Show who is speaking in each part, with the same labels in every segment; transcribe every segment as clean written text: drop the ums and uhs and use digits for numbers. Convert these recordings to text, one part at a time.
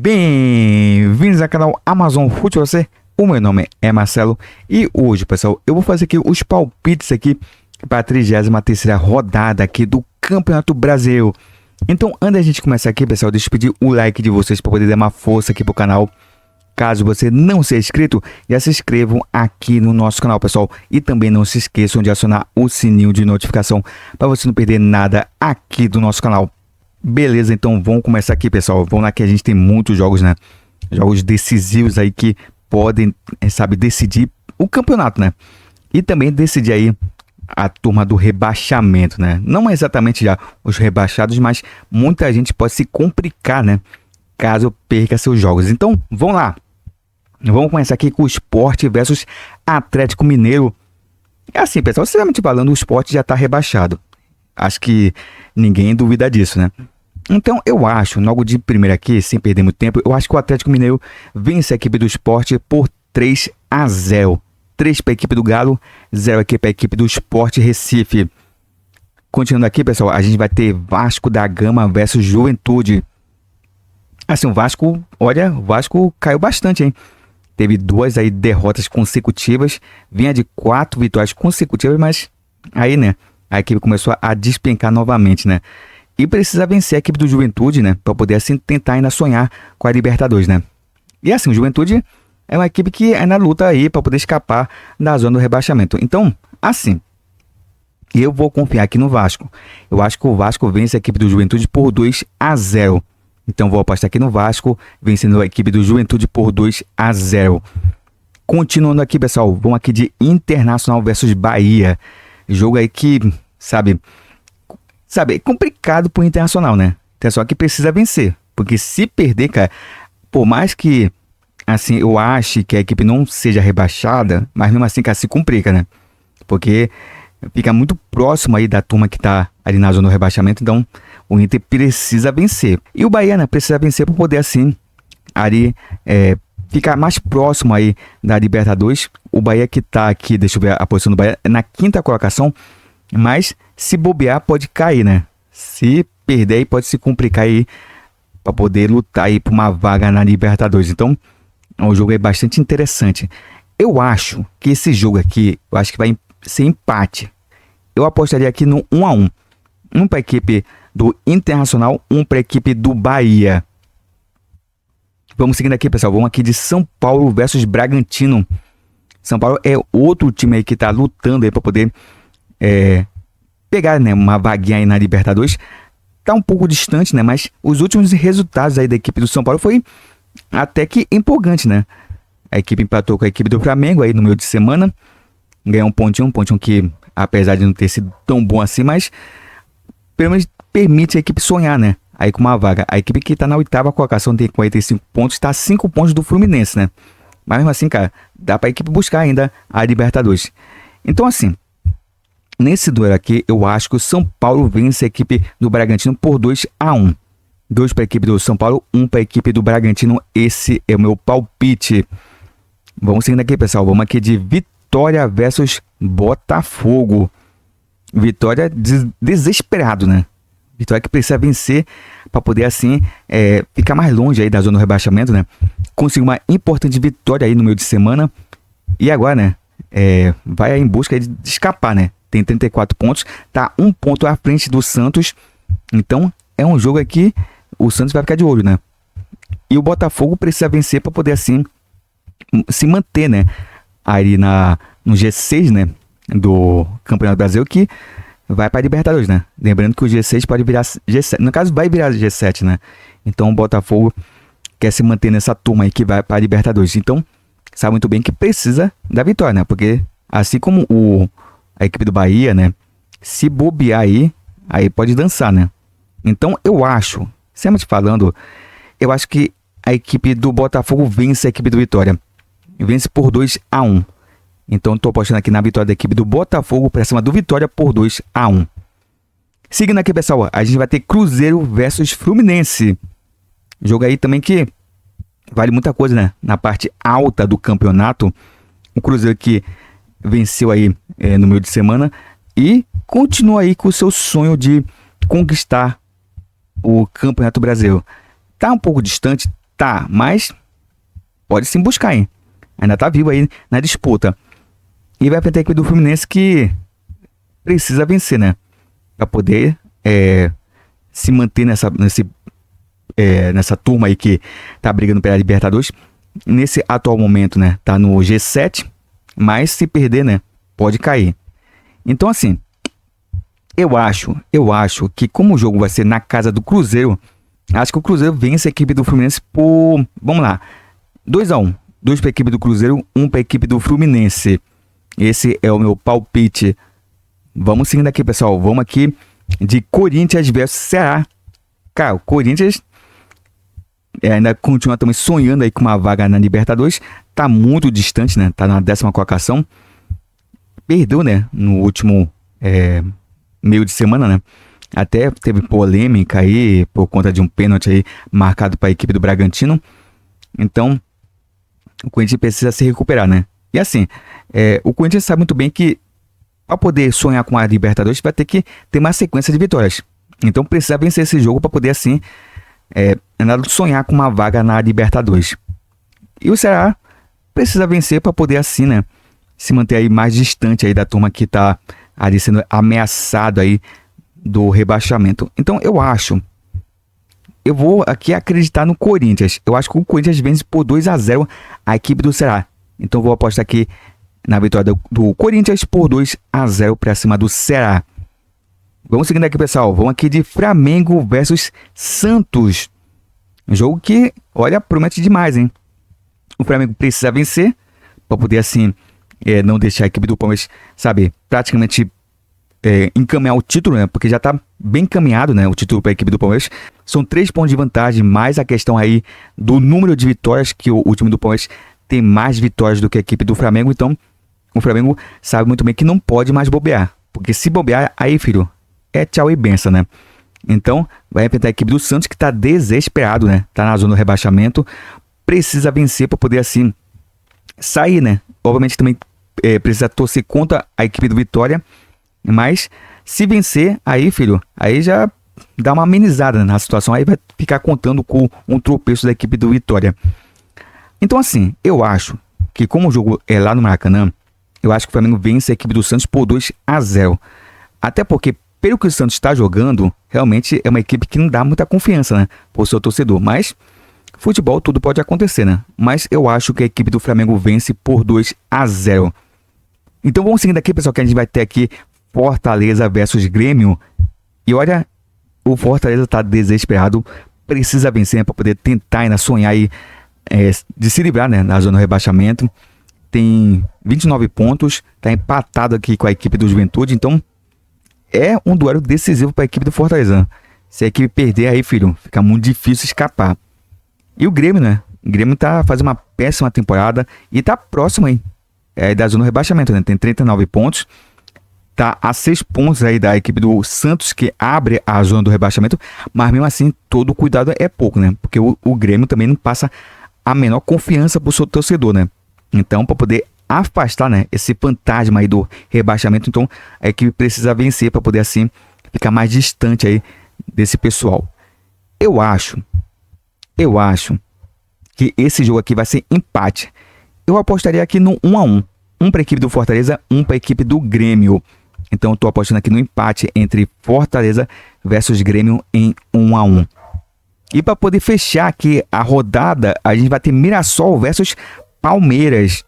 Speaker 1: Bem-vindos ao canal Amazon Futebol. O meu nome é Marcelo e hoje, pessoal, eu vou fazer aqui os palpites aqui para a 33ª rodada aqui do Campeonato Brasileiro. Então, antes da gente começar aqui, pessoal, deixa eu pedir o like de vocês para poder dar uma força aqui pro canal. Caso você não seja inscrito, já se inscrevam aqui no nosso canal, pessoal. E também não se esqueçam de acionar o sininho de notificação para você não perder nada aqui do nosso canal. Beleza, então vamos começar aqui, pessoal. Vamos lá que a gente tem muitos jogos, né? Jogos decisivos aí que podem, sabe, decidir o campeonato, né? E também decidir aí a turma do rebaixamento, né? Não é exatamente já os rebaixados, mas muita gente pode se complicar, né? Caso perca seus jogos. Então, vamos lá. Vamos começar aqui com o Sport versus Atlético Mineiro. É assim, pessoal, sinceramente falando, o Sport já está rebaixado. Acho que ninguém duvida disso, né? Então, eu acho, logo de primeira aqui, sem perder muito tempo, eu acho que o Atlético Mineiro vence a equipe do Sport por 3-0. 3 para a equipe do Galo, 0 aqui para a equipe do Sport Recife. Continuando aqui, pessoal, a gente vai ter Vasco da Gama versus Juventude. Assim, o Vasco, olha, o Vasco caiu bastante, hein? Teve 2 aí derrotas consecutivas, vinha de 4 vitórias consecutivas, mas aí, né, a equipe começou a despencar novamente, né? E precisa vencer a equipe do Juventude, né, para poder assim tentar ainda sonhar com a Libertadores, né? E assim, o Juventude é uma equipe que ainda luta aí para poder escapar da zona do rebaixamento. Então, assim, eu vou confiar aqui no Vasco. Eu acho que o Vasco vence a equipe do Juventude por 2-0. Então vou apostar aqui no Vasco, vencendo a equipe do Juventude por 2-0. Continuando aqui, pessoal, vamos aqui de Internacional versus Bahia. Jogo aí que, sabe, é complicado pro Internacional, né? Só que precisa vencer, porque se perder, cara, por mais que, assim, eu ache que a equipe não seja rebaixada, mas mesmo assim, cara, se complica, né? Porque fica muito próximo aí da turma que tá ali na zona do rebaixamento, então o Inter precisa vencer. E o Bahia, né, precisa vencer para poder, assim, ali, ficar mais próximo aí da Libertadores. O Bahia que tá aqui, deixa eu ver a posição do Bahia, na 5ª colocação, mas se bobear pode cair, né? Se perder aí pode se complicar aí para poder lutar aí por uma vaga na Libertadores. Então, é um jogo aí bastante interessante. Eu acho que esse jogo aqui, eu acho que vai ser empate. Eu apostaria aqui no 1-1. Um para a equipe do Internacional, um para a equipe do Bahia. Vamos seguindo aqui, pessoal. Vamos aqui de São Paulo versus Bragantino. São Paulo é outro time aí que está lutando aí para poder pegar, né, uma vaguinha aí na Libertadores. Tá um pouco distante, né? Mas os últimos resultados aí da equipe do São Paulo foi até que empolgante, né? A equipe empatou com a equipe do Flamengo aí no meio de semana. Ganhou um pontinho que, apesar de não ter sido tão bom assim, mas pelo menos permite a equipe sonhar, né? Aí com uma vaga. A equipe que tá na 8ª colocação tem 45 pontos, tá a 5 pontos do Fluminense, né? Mas mesmo assim, cara, dá pra equipe buscar ainda a Libertadores. Então, assim, nesse duelo aqui, eu acho que o São Paulo vence a equipe do Bragantino por 2-1. 2 para a equipe do São Paulo, 1 para a equipe do Bragantino. Esse é o meu palpite. Vamos seguindo aqui, pessoal. Vamos aqui de Vitória versus Botafogo. Vitória desesperado, né? Vitória que precisa vencer para poder, assim, ficar mais longe aí da zona do rebaixamento, né? Conseguiu uma importante vitória aí no meio de semana. E agora, né? Vai em busca de escapar, né? Tem 34 pontos, tá 1 ponto à frente do Santos. Então, é um jogo aqui, o Santos vai ficar de olho, né? E o Botafogo precisa vencer para poder, assim, se manter, né? Aí no G6, né? Do Campeonato Brasileiro, que vai para a Libertadores, né? Lembrando que o G6 pode virar G7. No caso, vai virar G7, né? Então, o Botafogo quer se manter nessa turma aí que vai para a Libertadores. Então, sabe muito bem que precisa da vitória, né? Porque, assim como a equipe do Bahia, né? Se bobear aí pode dançar, né? Então, eu acho, sempre falando, eu acho que a equipe do Botafogo vence a equipe do Vitória. Vence por 2-1. Então, estou apostando aqui na vitória da equipe do Botafogo para cima do Vitória por 2-1. Seguindo aqui, pessoal, a gente vai ter Cruzeiro versus Fluminense. Jogo aí também que vale muita coisa, né? Na parte alta do campeonato. O Cruzeiro que venceu aí no meio de semana e continua aí com o seu sonho de conquistar o Campeonato Brasileiro. Tá um pouco distante, Tá, mas pode sim buscar, hein? Ainda tá vivo aí na disputa. E vai enfrentar a equipe do Fluminense que precisa vencer, né? Pra poder se manter nessa turma aí que tá brigando pela Libertadores. Nesse atual momento, né? Tá no G7, mas se perder, né? Pode cair. Então, assim, eu acho que como o jogo vai ser na casa do Cruzeiro, acho que o Cruzeiro vence a equipe do Fluminense por, vamos lá, 2-1. 2 para a equipe do Cruzeiro, 1 para a equipe do Fluminense. Esse é o meu palpite. Vamos seguindo aqui, pessoal. Vamos aqui de Corinthians versus Ceará. Cara, o Corinthians ainda continua também sonhando aí com uma vaga na Libertadores. Tá muito distante, né? Tá na 10ª colocação. Perdeu, né? No último meio de semana, né? Até teve polêmica aí por conta de um pênalti aí marcado para a equipe do Bragantino. Então, o Corinthians precisa se recuperar, né? E assim, o Corinthians sabe muito bem que para poder sonhar com a Libertadores vai ter que ter uma sequência de vitórias. Então precisa vencer esse jogo para poder assim sonhar com uma vaga na Libertadores. E o Ceará precisa vencer para poder assim, né, se manter aí mais distante aí da turma que tá ali sendo ameaçado aí do rebaixamento. Então eu vou aqui acreditar no Corinthians. Eu acho que o Corinthians vence por 2-0 a equipe do Ceará. Então vou apostar aqui na vitória do Corinthians por 2-0 para cima do Ceará. Vamos seguindo aqui, pessoal. Vamos aqui de Flamengo versus Santos. Um jogo que, olha, promete demais, hein? O Flamengo precisa vencer para poder assim não deixar a equipe do Palmeiras, sabe, praticamente encaminhar o título, né? Porque já tá bem encaminhado, né? O título para a equipe do Palmeiras. São 3 pontos de vantagem, mais a questão aí do número de vitórias, que o time do Palmeiras tem mais vitórias do que a equipe do Flamengo. Então, o Flamengo sabe muito bem que não pode mais bobear. Porque se bobear, aí, filho, é tchau e benção, né? Então, vai enfrentar a equipe do Santos, que tá desesperado, né? Tá na zona do rebaixamento. Precisa vencer para poder, assim, sair, né? Obviamente, também precisa torcer contra a equipe do Vitória. Mas se vencer, aí, filho, aí já dá uma amenizada na situação. Aí vai ficar contando com um tropeço da equipe do Vitória. Então, assim, eu acho que como o jogo é lá no Maracanã, eu acho que o Flamengo vence a equipe do Santos por 2-0. Até porque, pelo que o Santos está jogando, realmente é uma equipe que não dá muita confiança, né, por seu torcedor. Mas futebol tudo pode acontecer, né? Mas eu acho que a equipe do Flamengo vence por 2-0. Então vamos seguindo aqui, pessoal, que a gente vai ter aqui Fortaleza versus Grêmio. E olha, o Fortaleza tá desesperado, precisa vencer para poder tentar ainda sonhar aí de se livrar, né, na zona do rebaixamento. Tem 29 pontos, tá empatado aqui com a equipe do Juventude, então é um duelo decisivo para a equipe do Fortaleza. Se a equipe perder aí, filho, fica muito difícil escapar. E o Grêmio, né? O Grêmio tá fazendo uma péssima temporada e tá próximo aí da zona do rebaixamento, né? Tem 39 pontos. Tá a 6 pontos aí da equipe do Santos, que abre a zona do rebaixamento, mas mesmo assim todo cuidado é pouco, né? Porque o Grêmio também não passa a menor confiança pro seu torcedor, né? Então, para poder afastar, né, esse fantasma aí do rebaixamento, então a equipe precisa vencer para poder assim ficar mais distante aí desse pessoal. Eu acho que esse jogo aqui vai ser empate. Eu apostaria aqui no 1-1. Um para a equipe do Fortaleza, um para a equipe do Grêmio. Então eu tô apostando aqui no empate entre Fortaleza versus Grêmio em 1-1. E para poder fechar aqui a rodada, a gente vai ter Mirassol versus Palmeiras.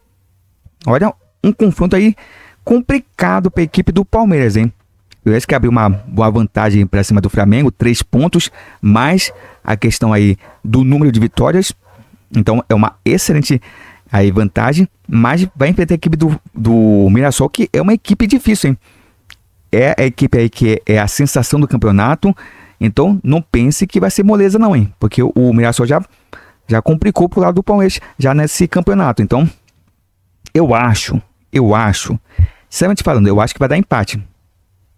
Speaker 1: Olha, um confronto aí complicado para a equipe do Palmeiras, hein? Eu acho que abriu uma boa vantagem para cima do Flamengo, 3 pontos, mais a questão aí do número de vitórias. Então é uma excelente aí vantagem, mas vai enfrentar a equipe do Mirassol, que é uma equipe difícil, hein? É a equipe aí que é a sensação do campeonato. Então não pense que vai ser moleza não, hein? Porque o Mirassol já complicou pro lado do Palmeiras já nesse campeonato. Então eu acho, sinceramente falando, eu acho que vai dar empate.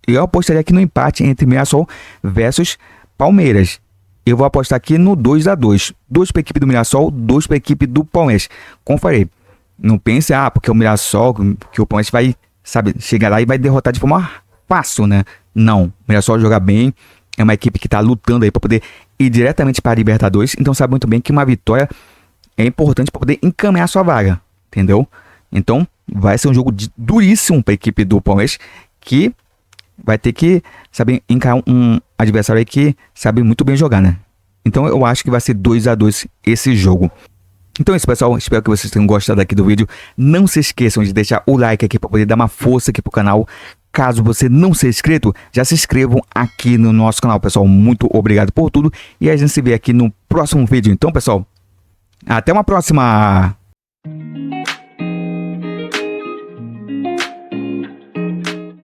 Speaker 1: Eu apostaria aqui no empate entre Mirassol versus Palmeiras. Eu vou apostar aqui no 2-2. 2 para a equipe do Mirassol, 2 para a equipe do Palmeiras. Como falei, não pense, porque o Mirassol, que o Palmeiras vai, sabe, chegar lá e vai derrotar de forma fácil, né? Não, o Mirassol joga bem, é uma equipe que está lutando aí para poder ir diretamente para a Libertadores, então sabe muito bem que uma vitória é importante para poder encaminhar sua vaga, entendeu? Então vai ser um jogo duríssimo para a equipe do Palmeiras, que vai ter que saber encarar um adversário aí que sabe muito bem jogar, né? Então eu acho que vai ser 2-2 esse jogo. Então é isso, pessoal, espero que vocês tenham gostado aqui do vídeo. Não se esqueçam de deixar o like aqui para poder dar uma força aqui pro canal. Caso você não seja inscrito, já se inscrevam aqui no nosso canal, pessoal. Muito obrigado por tudo e a gente se vê aqui no próximo vídeo. Então, pessoal, até uma próxima!